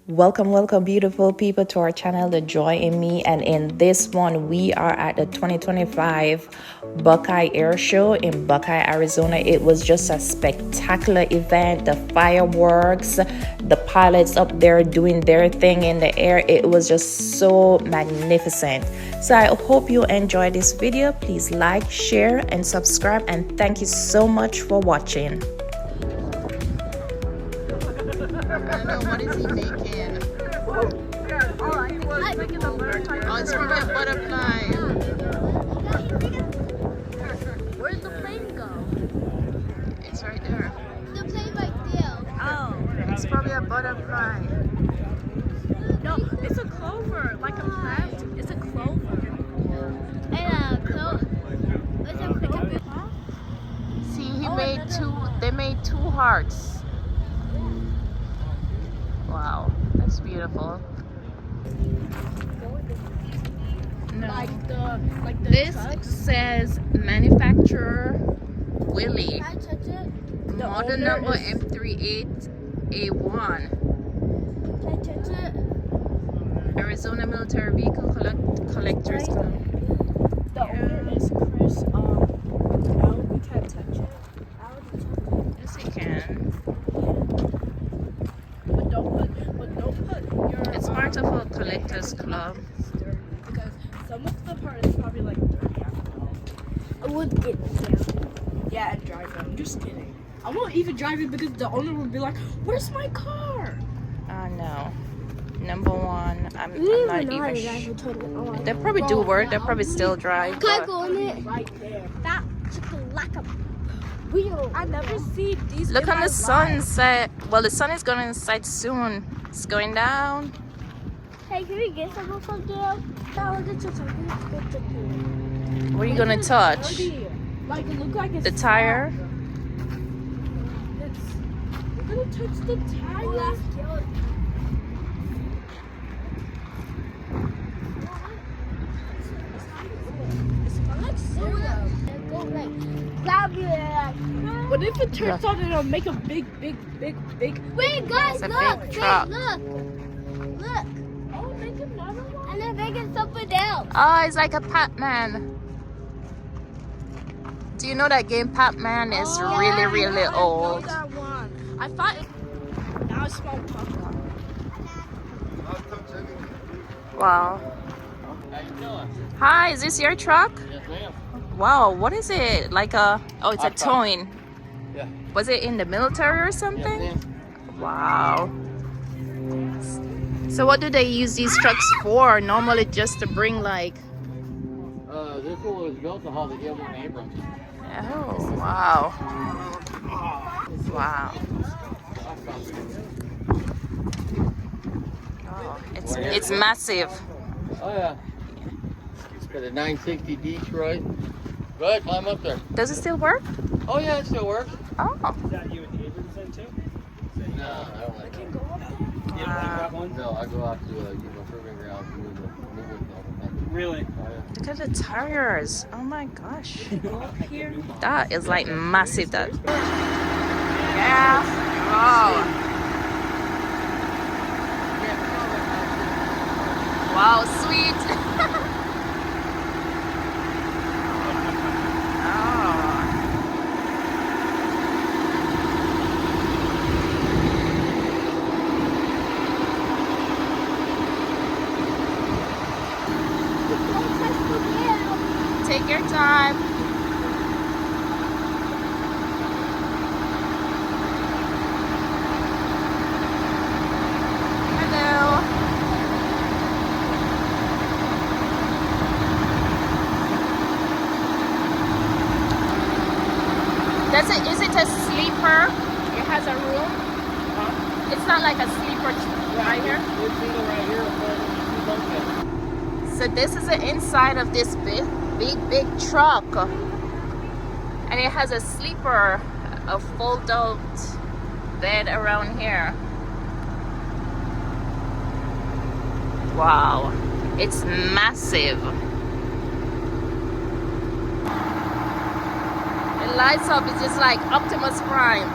Welcome, beautiful people, to our channel, The Joy in Me. And in this one, we are at the 2025 Buckeye Air Show in Buckeye, Arizona. It was just a spectacular event. The fireworks, the pilots up there doing their thing in the air. It was just so magnificent. So I hope you enjoyed this video. Please like, share, and subscribe. And thank you so much for watching. I don't know, what is he making? Oh, it's probably a butterfly. Where'd the plane go? It's right there. The plane right there. Oh, it's probably a butterfly. No, it's a clover, like a plant. It's a clover. And it's a clover. See, they made two hearts. Wow, that's beautiful. No. Like the This trucks. says manufacturer Willie. Can I touch it? Model number M38A1. Can I touch it? Arizona Military Vehicle Collectors Club. The owner is Chris. No, we can't touch it. Yes, you can. But don't put your. It's part of a collectors club. Because some of the part is probably like dirty after all. I would get down. Yeah, and drive it. I'm just kidding. I won't even drive it because the owner will be like, "Where's my car?" No. Number one, I'm We not even know how to even drive sure. a total. They probably do work. They probably still drive. Can I but- go on it? Right there. That like a wheel. I never see these. Look in on my the life. sunset. Well, the sun is going to set soon. It's going down. Hey, can we get some from there? No, look at something. What are you going to touch? Dirty. Like it look like it's The tire? You're gonna touch the tire. What if it turns out it'll make a big. Wait, guys, It's a look! big Wait, truck. look! Look! Oh, make another one. And then make it something else. Oh, it's like a Pac-Man. Do you know that game Pac-Man is Oh, really I know old? that one. I thought it. Now I smell popcorn. Wow. Hi, is this your truck? Yes, ma'am. Wow, what is it? Like a, oh, it's a Hot truck. towing. Yeah. Was it in the military or Yes, something? ma'am. Wow. So what do they use these trucks for? Normally just to bring like, This one was built to haul the Gilbert and Abrams. oh, wow. Wow. Oh, it's massive. Oh, yeah. It's got a 960 Detroit. Go ahead, climb up there. Does it still work? Oh, yeah, it still works. Oh. Is that you and Abrams then too? No, I don't like that. You don't like that one? No, I go out to, proving grounds and move it all the time. Really? Oh, yeah. Look at the tires. Oh my gosh. Go up here. That is like massive. That. Yeah. Wow. Wow, sweet. Take your time. Hello. Is it a sleeper? It has a room? It's not like a sleeper right here? This seat right here is So this is the inside of this big truck, and it has a sleeper, a fold-out bed around here. Wow, it's massive. It lights up. It's just like Optimus Prime. No,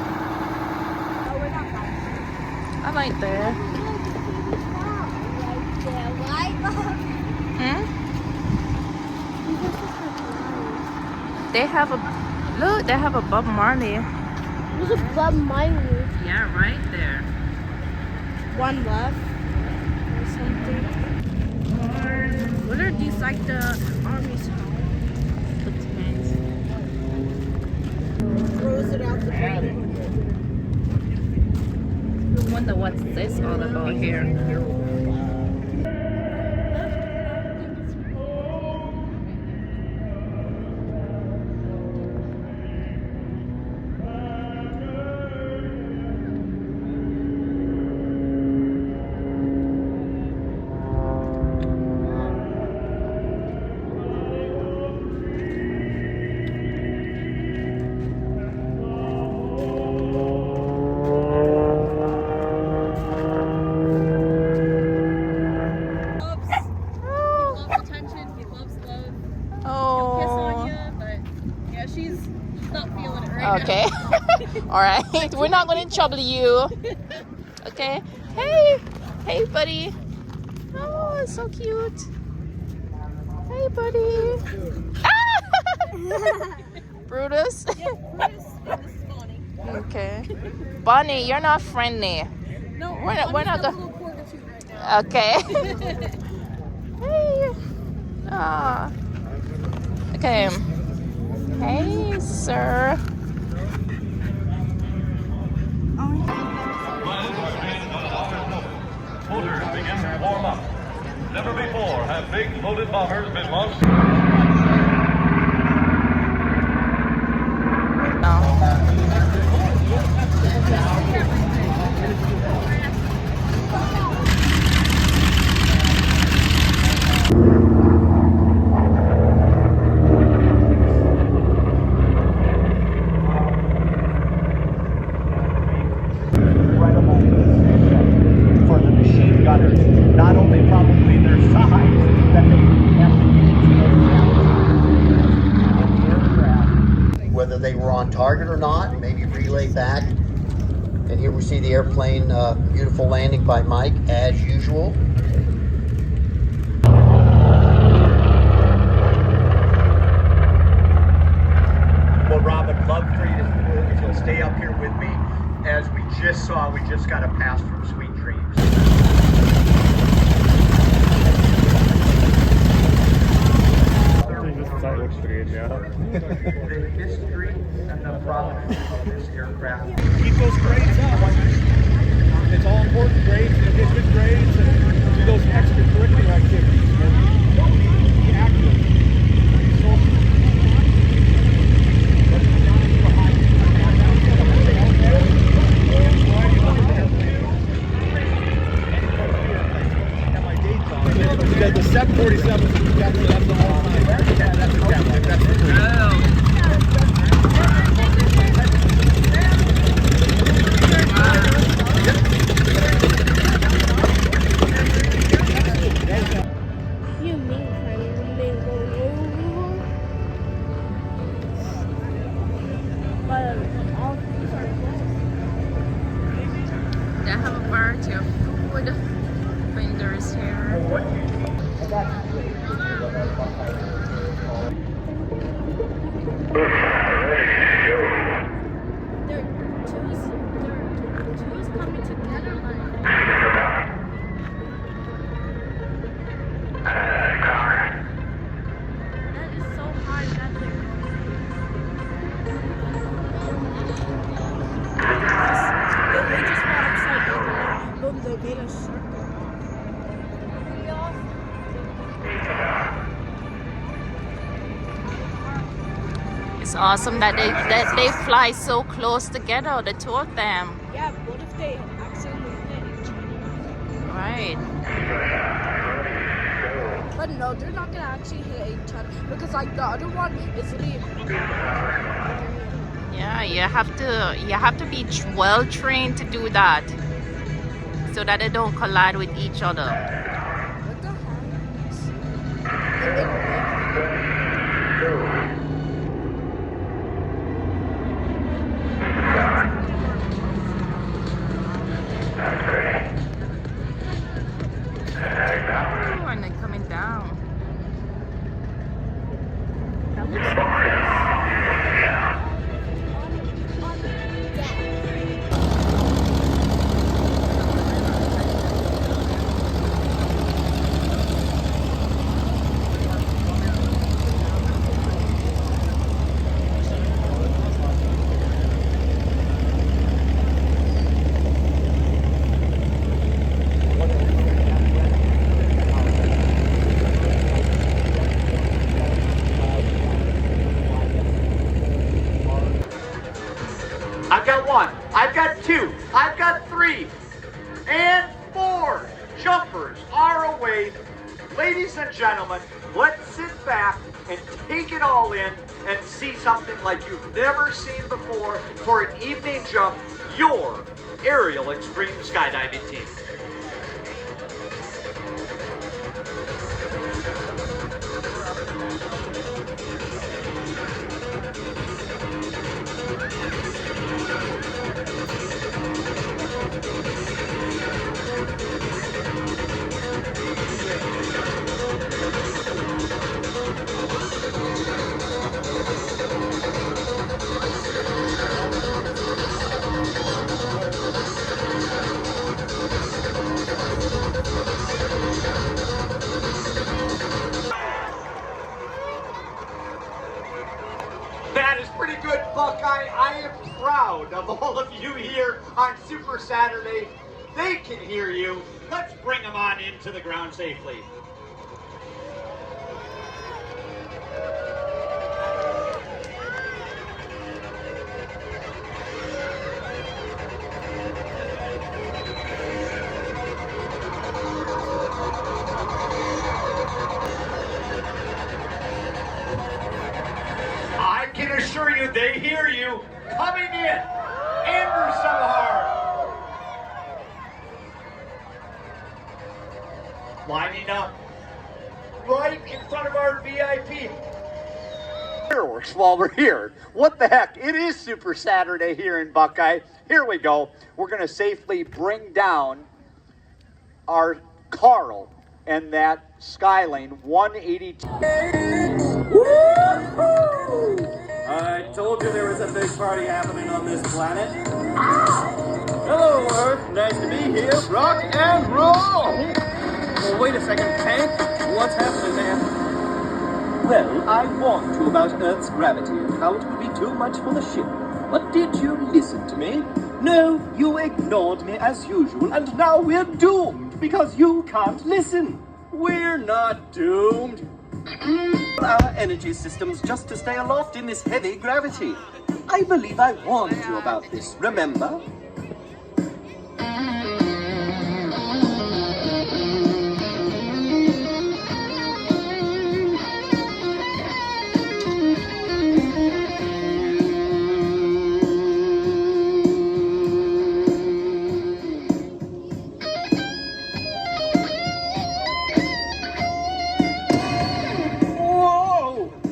we're not buying. I like that. They have a look. They have a Bob Marley. There's a Bob Marley. Yeah, right there. One left or something. What are these, like the army's home? The tents. Throws it out the window. I wonder what's this all about here. Okay. All right. We're not going to trouble you. Okay. Hey. Hey, buddy. Oh, it's so cute. Hey, buddy. Ah! Brutus. Okay. Bonnie, you're not friendly. No, we're not the. Right now. Okay. Hey. Ah. Okay. Hey, sir. Motors begin to warm up. Never before have big loaded bombers been launched. For the machine gunners, not only probably their size, that they have to get into those aircraft. Whether they were on target or not, maybe relay back. And here we see the airplane, beautiful landing by Mike, as usual. Well, Rob, I'd love for you to, if you'll stay up here with me, as we just saw, we just got a pass from Sweet Dreams. That looks strange, yeah. The history and the provenance of this aircraft. Keep those grades up. It's all important grades. You get good grades and do those extracurricular activities. Be active. Be social. The 747 is exactly that's the whole time. Yeah, that's exactly. That's the You mean kind of mango. But all these are closed. They have a variety of food vendors here. They're twos coming together like. That is so hard that they're They just went upside down. Boom, they made a circle. It's awesome that they fly so close together, the two of them. Yeah, what if they accidentally hit each other? Right. But no, they're not gonna actually hit each other because like the other one is leaving. Yeah, you have to be well trained to do that, so that they don't collide with each other. What the heck? Oh, and they're coming down. That looks I've got 2. I've got 3. And 4 jumpers are away. Ladies and gentlemen, let's sit back and take it all in and see something like you've never seen before for an evening jump, your Aerial Extreme Skydiving team. That is pretty good, Buckeye. I am proud of all of you here on Super Saturday. They can hear you. Let's bring them on into the ground safely. I can assure you they hear you. Coming in, Andrew Samahar. Lining up right in front of our VIP. Fireworks while we're here. What the heck? It is Super Saturday here in Buckeye. Here we go. We're going to safely bring down our Carl and that Skylane 182. I told you there was a big party happening on this planet. Hello, Earth. Nice to be here. Rock and roll! Well, wait a second, Hank. What's happening there? Well, I warned you about Earth's gravity and how it would be too much for the ship. But did you listen to me? No, you ignored me as usual, and now we're doomed because you can't listen. We're not doomed. Our energy systems just to stay aloft in this heavy gravity. I believe I warned you about this, remember?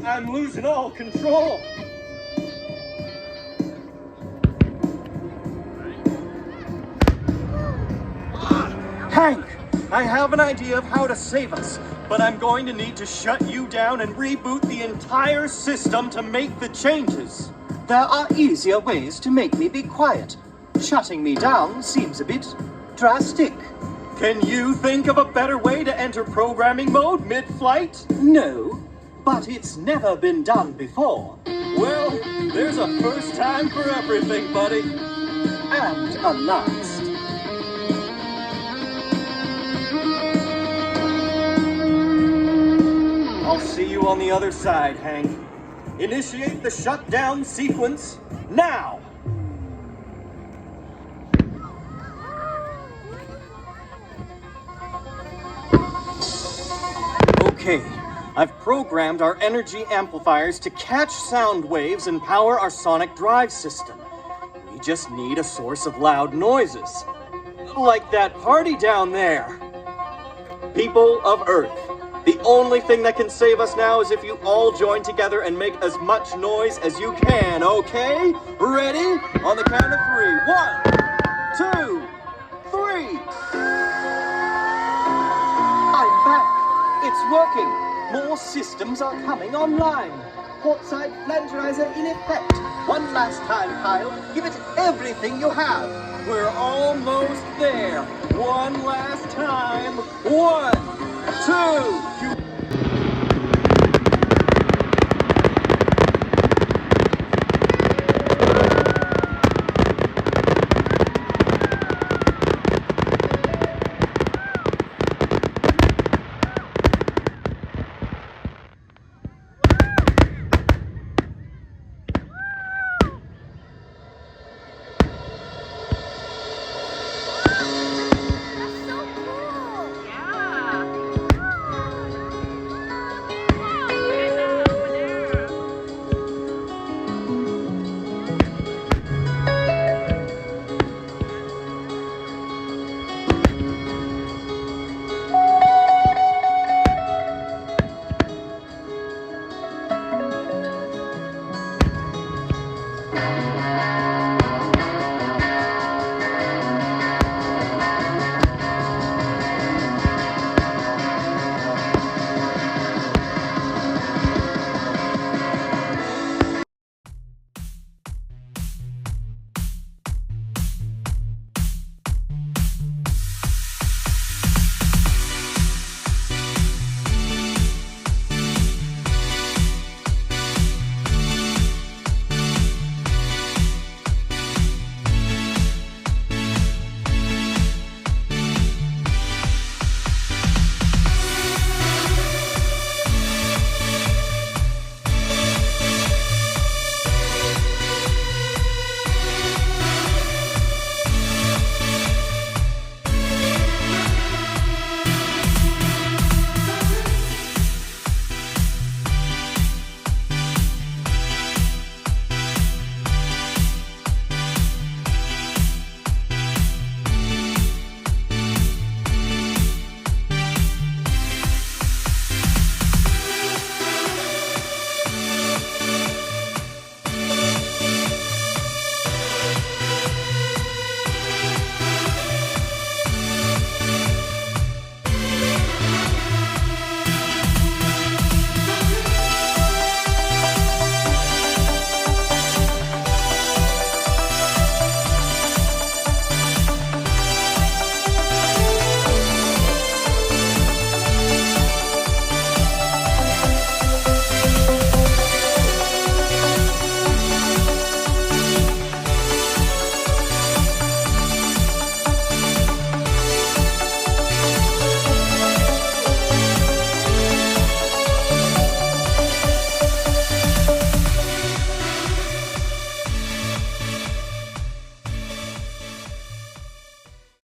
I'm losing all control. Hank, I have an idea of how to save us, but I'm going to need to shut you down and reboot the entire system to make the changes. There are easier ways to make me be quiet. Shutting me down seems a bit drastic. Can you think of a better way to enter programming mode mid-flight? No. But it's never been done before. Well, there's a first time for everything, buddy. And a last. I'll see you on the other side, Hank. Initiate the shutdown sequence now! Okay. I've programmed our energy amplifiers to catch sound waves and power our sonic drive system. We just need a source of loud noises. Like that party down there. People of Earth, the only thing that can save us now is if you all join together and make as much noise as you can, okay? Ready? On the count of 3. 1, 2, 3. I'm back. It's working. More systems are coming online. Portside flangerizer in effect. One last time, Kyle. Give it everything you have. We're almost there. One last time. 1, 2.